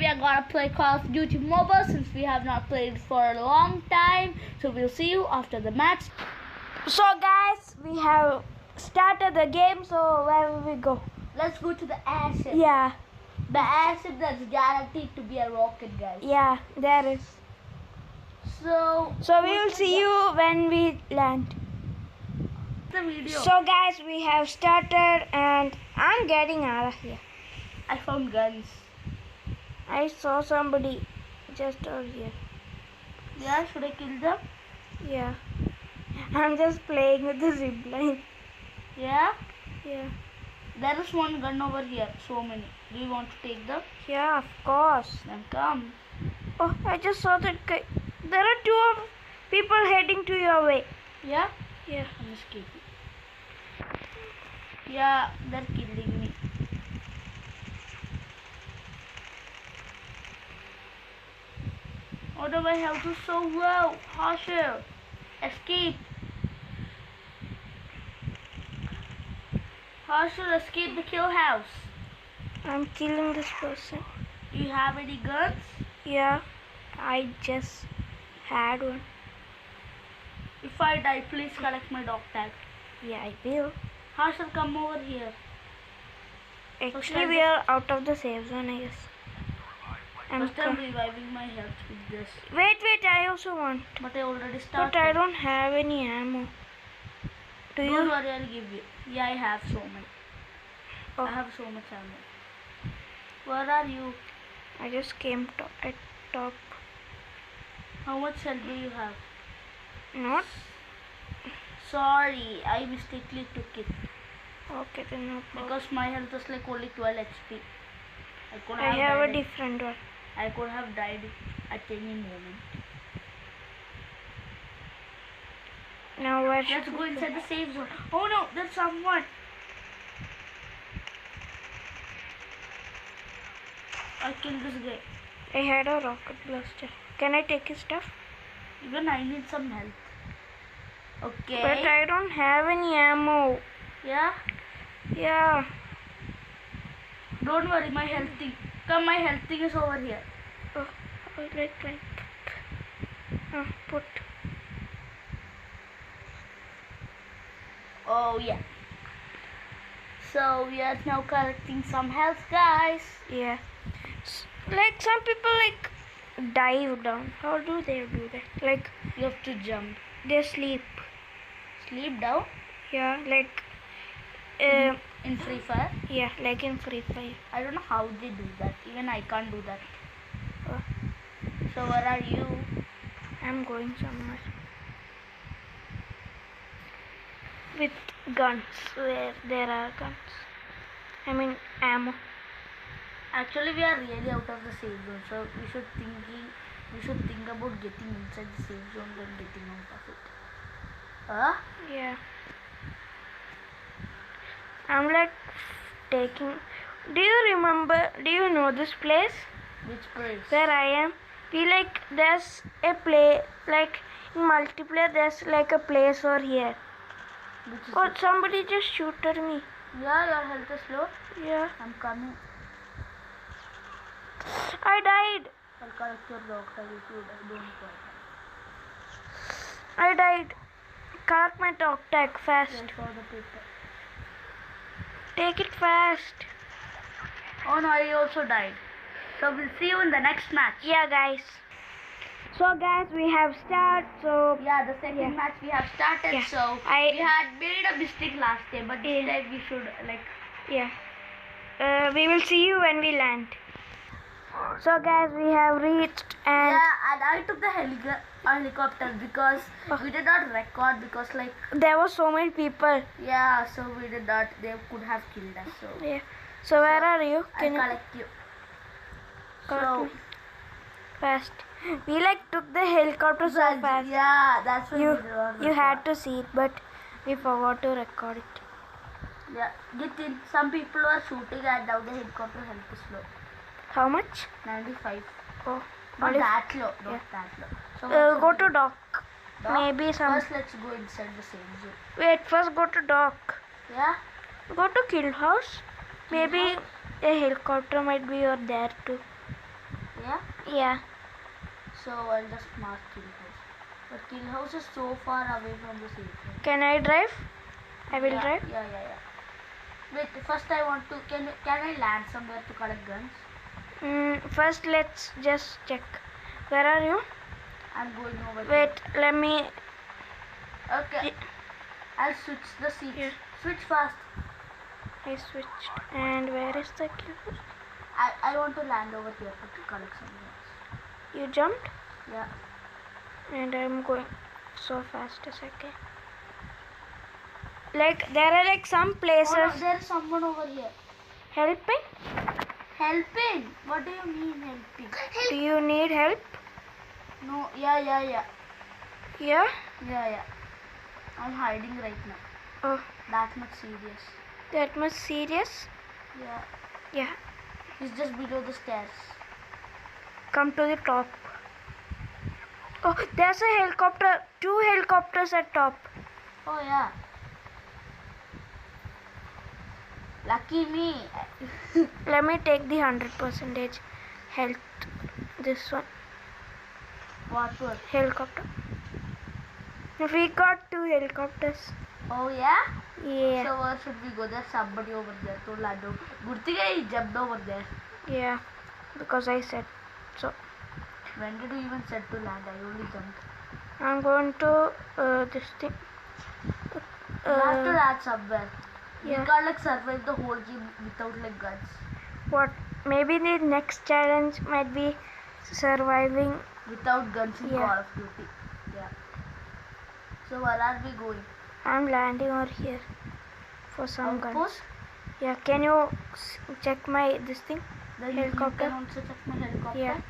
we are gonna play Call of Duty Mobile since we have not played it for a long time. So we'll see you after the match. So guys, we have started the game, so where will we go? Let's go to the airship. Yeah, The airship that's guaranteed to be a rocket, guys. yeah, there is. So So we will see you when we land. the video. So guys, we have started and I'm getting out of here. I found guns. I saw somebody just over here. Yeah, should I kill them? Yeah. I'm just playing with the zipline. Yeah. Yeah. There is one gun over here. So many. Do you want to take them? Yeah, of course. Then come. Oh, I just saw that guy. There are two of people heading to your way. Yeah. Yeah. I'm escaping. Yeah, they're killing me. Oh, my health is so low. Harsher. Escape. Harsher, escape the kill house. I'm killing this person. Do you have any guns? Yeah, I just had one. If I die, please collect my dog tag. Yeah, I will. Harsher, come over here. Actually, we are out of the safe zone, I guess. First I'm reviving my health with this. Wait, I also want. But I already started. But I don't have any ammo. Do Don't you? worry, I'll give you. Yeah, I have so much. Oh. I have so much ammo. Where are you? I just came at top. How much health do you have? Not? Sorry, I mistakenly took it. Okay, then no problem. Because my health was like only 12 HP. I have a different one. I could have died at any moment. Now where Let's should go we inside the safe zone. Oh no, there's someone. I killed this guy. I had a rocket blaster. Can I take his stuff? Even I need some help. Okay. But I don't have any ammo. Yeah? Yeah. Don't worry, my health thing. Come, my health thing is over here. Oh, like. Put. Oh yeah. So we are now collecting some health, guys. Yeah. Like some people like dive down. How do they do that? Like You have to jump. they sleep. Sleep down Yeah, like in Free Fire. yeah, like in Free Fire. I don't know how they do that. Even I can't do that. Oh, So where are you? I'm going somewhere with guns where there are guns. I mean ammo. Actually, we are really out of the safe zone. So we should think about getting inside the safe zone than getting out of it. Huh? Yeah. I'm like taking. Do you know this place Which place? where I am? There's a play, like in multiplayer, there's like a place over here. Which is Oh, it? somebody just shooted me. Yeah, your health is low. Yeah. I'm coming. I died. I'll collect your dog tag if you don't worry. I died. Collect my dog tag fast. Wait for the paper. Take it fast. Oh no, I also died. So we'll see you in the next match. Yeah, guys. So guys, we have started. So Yeah, the second match we have started. Yeah. So we had made a mistake last day, but this Yeah. time we should like. yeah, we will see you when we land. So guys, we have reached and Yeah, and I took the helicopter because we did not record because like there were so many people. yeah, so we did not. They could have killed us. So Yeah. So where are you? I'll Can you collect you. collect So me fast? We like took the helicopter so fast. yeah, that's what You we did not you had record. to see it, but we forgot to record it. Yeah, get in. Some people were shooting and now the helicopter help is low. How much? 95. Oh, Not only- that low. Not Yeah. that low. So go to dock. dock? Maybe some. First, let's go inside the same zone. Wait, first go to dock. Yeah. Go to kill house. Maybe a helicopter might be over there too. Yeah? Yeah. So I'll just mark kill house. But kill house is so far away from the safe zone. Can I drive? I will Yeah, drive. Yeah. Wait, first I want to. Can I land somewhere to collect guns? First, let's just check. Where are you? I'm going over Wait, let me. here. Okay. I'll switch the seats. Yeah. Switch fast. I switched. And where is the kill? I want to land over here to collect some guns. You jumped? Yeah. And I'm going so fast a second. Like, there are like some places. Oh, no, there's someone over here. Helping? Helping? What do you mean helping? Do you need help? No, yeah. Yeah? Yeah. I'm hiding right now. Oh, That much serious. that much serious? Yeah. Yeah. It's just below the stairs. Come to the top. Oh, there's a helicopter. 2 helicopters at top. Oh yeah. Lucky me. Let me take the 100% health. This one. What? Helicopter. We got 2 helicopters. Oh yeah? Yeah. So where should we go? There's somebody over there to land over. Good thing I jumped over there. Yeah. Because I said so. When did you even set to land? I only jumped. I'm going to this thing. You have to land somewhere. Yeah. We can't like survive the whole game without like guns. What? Maybe the next challenge might be surviving. Without guns in Yeah. Call of Duty. Yeah. So where are we going? I'm landing over here for some guns. Outpost? Yeah. Can you check my this thing? Then Helicopter? you can also check my helicopter. Yeah.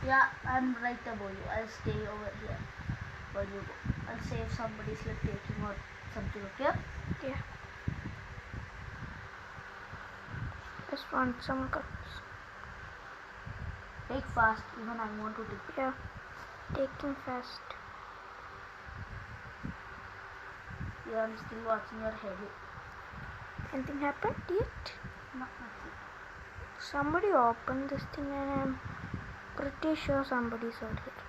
Yeah, I'm right above you. I'll stay over here while you go. I'll say if somebody's like taking or something, okay? Yeah. Just want some guns. Take fast, even I want to take. Yeah. Taking fast. Yeah, I'm still watching your heli. Anything happened yet? No, nothing. Somebody opened this thing and I'm pretty sure somebody's out here.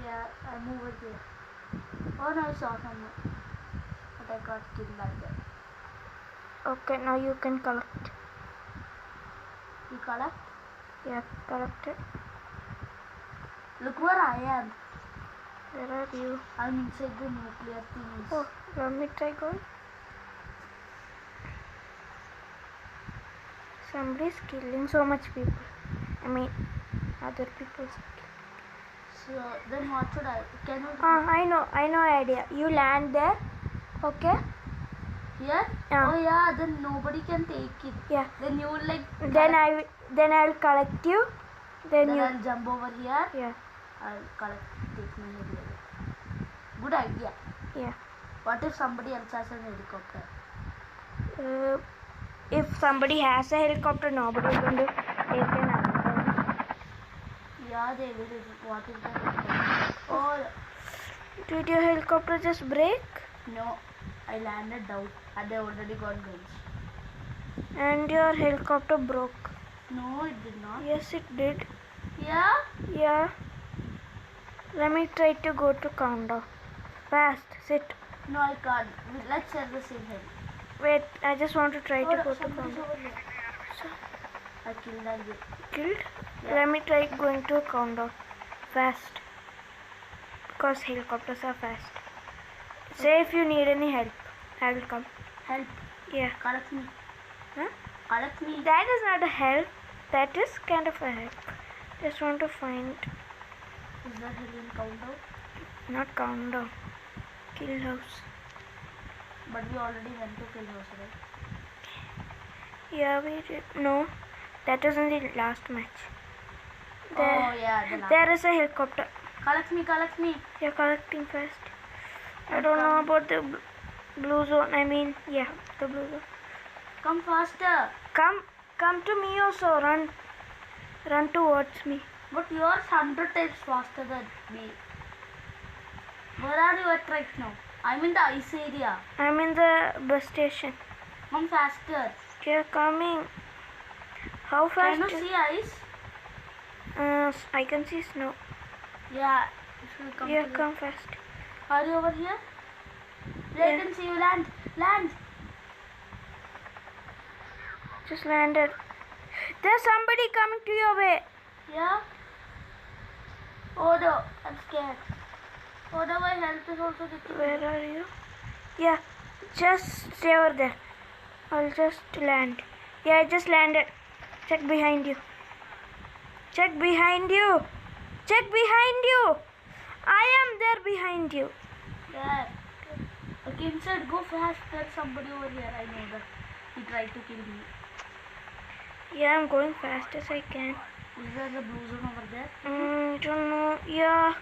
Yeah, I'm over there. Oh no, I saw someone. But I got killed like that. Okay, now you can collect. You collect? Yeah, collected. Look where I am. Where are you? I'm inside the nuclear things. Oh, let me try going. Somebody's killing so much people. I mean, other people's. So then what should I? Can you? I know idea. You land there, okay? Here? Yeah. Oh yeah, then nobody can take it. Yeah. Then you will like. Then I'll collect you. Then you. I'll jump over here. Yeah. I'll take my heli. Good idea. Yeah. What if somebody else has an helicopter? If somebody has a helicopter, nobody is going to take another. Yeah, they will. What is the helicopter? Oh Did your helicopter just break? no, I landed down and they already got guns. And your helicopter broke. No, it did not. Yes, it did. Yeah? Yeah. Let me try to go to countdown. Fast, sit. No, I can't. Let's share the same heli. Wait, I just want to try to go to somebody's countdown. over here. I killed that guy. Killed? Yeah. Let me try going to countdown. Fast. Because helicopters are fast. Say if you need any help. I will come. Help. Yeah. Collect me. Huh? Collect me. That is not a help. That is kind of a help. Just want to find. Is that heli in countdown? Not countdown. Kill house. But we already went to kill house, right? Yeah, we did. No. That was in the last match. Oh yeah, the last. There is a helicopter. Collect me. You're collecting fast. I don't know about the blue zone. I mean, yeah, the blue zone. Come faster. Come to me also. Run towards me. But you are 100 times faster than me. Where are you at right now? I'm in the ice area. I'm in the bus station. Come faster. You're coming. How Can fast? you see ice? I can see snow. Yeah. It will come Yeah, to the- come fast. Are you over here? Yeah. I can see you land. Land. Just landed. There's somebody coming to your way. Yeah. Oh no, I'm scared. Oh no, my health is also getting. Where are you? Yeah, just stay over there. I'll just land. Yeah, I just landed. Check behind you. Check behind you. Check behind you. I am there behind you. Yeah. Okay, inside, go fast. There's somebody over here. I know that. He tried to kill me. Yeah, I'm going fast as I can. Is there a blue zone over there? I don't know. Yeah,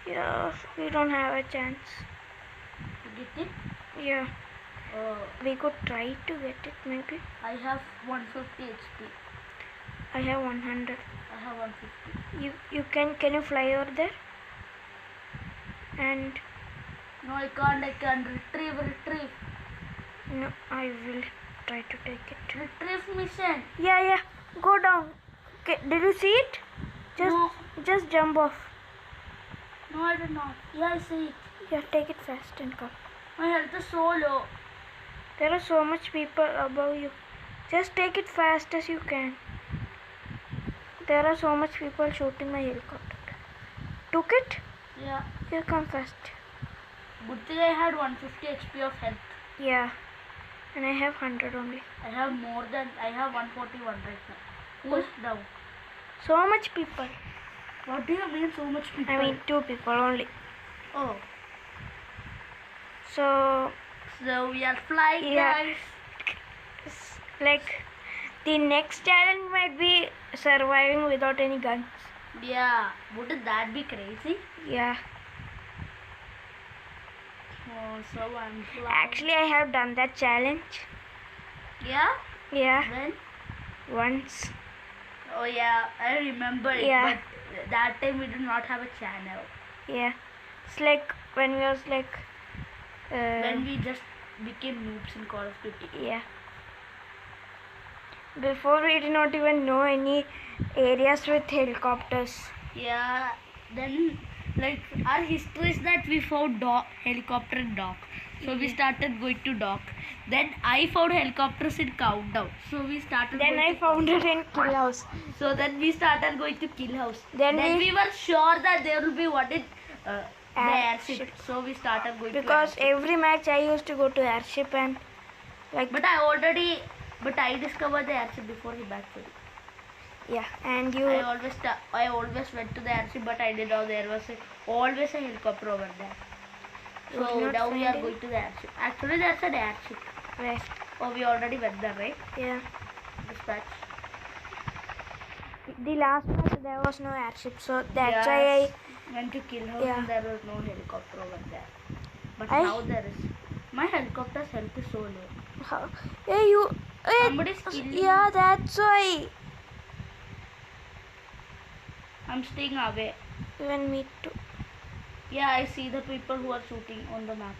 Yeah. we don't have a chance. You get it? Yeah, Oh, we could try to get it maybe. I have 150 HP. I have 100. I have 150. You can you fly over there? And No, I can't. I can retrieve. no, I will try to take it. Retrieve mission. Yeah, go down. Okay, did you see it? No. Just jump off. No, I did not. Yeah, I see it. Yeah, take it fast and come. My health is so low. There are so much people above you. Just take it fast as you can. There are so much people shooting my helicopter. Took it? Yeah. Yeah, come fast. Good thing I had 150 HP of health. Yeah, and I have 100 only. I have 141 right now. Push down. So much people. What do you mean so much people? I mean 2 people only. Oh. So So we are flying, Yeah. guys. like the next challenge might be surviving without any guns. Yeah. Wouldn't that be crazy? Yeah. Oh, so I'm flying. Actually, I have done that challenge. Yeah? Yeah, When? once. Oh yeah, I remember it. Yeah. But that time we did not have a channel. Yeah, it's like when we was like. When we just became noobs in Call of Duty. Yeah. Before we did not even know any areas with helicopters. Yeah. Then, like, our history is that we found helicopter in dock. So we started going to dock. Then I found helicopters in Countdown. So we started. Then going I to found it in Kill House. So then we started going to Kill House. Then we were sure that there will be one in the Airship. airship. So we started going Because to airship. every match I used to go to airship and like But I discovered the airship before he backed. yeah, and you I always went to the airship, but I didn't know there was always a helicopter over there. You So did not now we find are it? going to the airship. Actually, there's an airship. where? Oh, we already went there, right? Yeah. Dispatch. The last match there was no airship, so that's why Yes. Went to Kill House Yeah. and there was no helicopter over there. But I- now there is. My helicopter's health is so low. How? Hey, you. Hey, Somebody's killing me. yeah, that's why. I'm staying away. Even me too. Yeah, I see the people who are shooting on the map.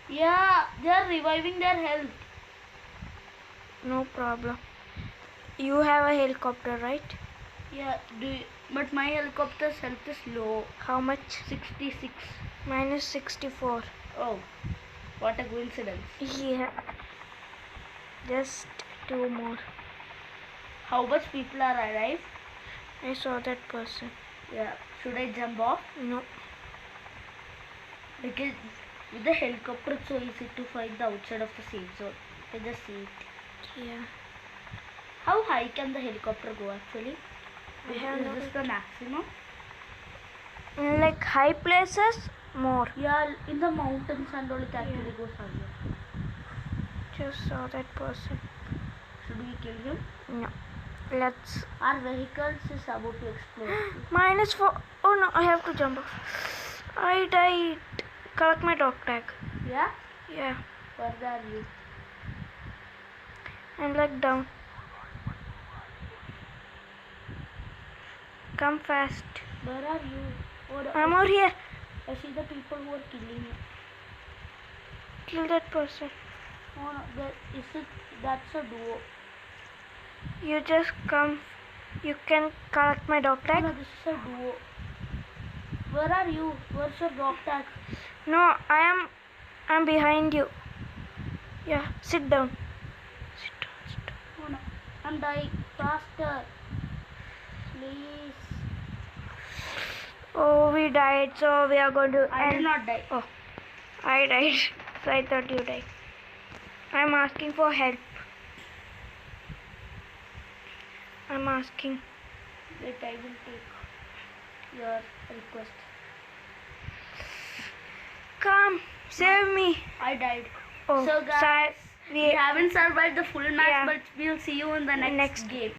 Yeah, they are reviving their health. No problem. You have a helicopter, right? Yeah, but my helicopter's health is low. How much? 66. Mine is 64. Oh, what a coincidence. Yeah. Just 2 more. How much people are alive? I saw that person. Yeah, should I jump off? No. Because with the helicopter it's so easy to find the outside of the safe zone. You can just see it. Yeah. How high can the helicopter go actually? I have Is no this the maximum? In like high places, more. Yeah, in the mountains and all it actually goes higher. Just saw that person. Should we kill him? No. Let's. Our vehicles is about to explode. Minus 4. Oh no, I have to jump off. I died. Collect my dog tag. Yeah? Yeah. Where are you? I'm like down. Come fast. Where are you? Oh, I'm over here. I see the people who are killing you. Kill that person. Oh, no, that's a duo. You just come. You can collect my dog tag. No, this is a duo. Where are you? Where's your dog tag? No, I'm behind you. Yeah, sit down. Sit down, sit down. Oh no, I'm dying. Faster. Please. Oh, we died, so we are going to I did end. not die. Oh, I died, so I thought you died. I'm asking for help. I'm asking. Wait, I will take your request. Come, save me. I died. Oh, So guys, we we haven't survived the full match, Yeah. but we'll see you in the next Next. game.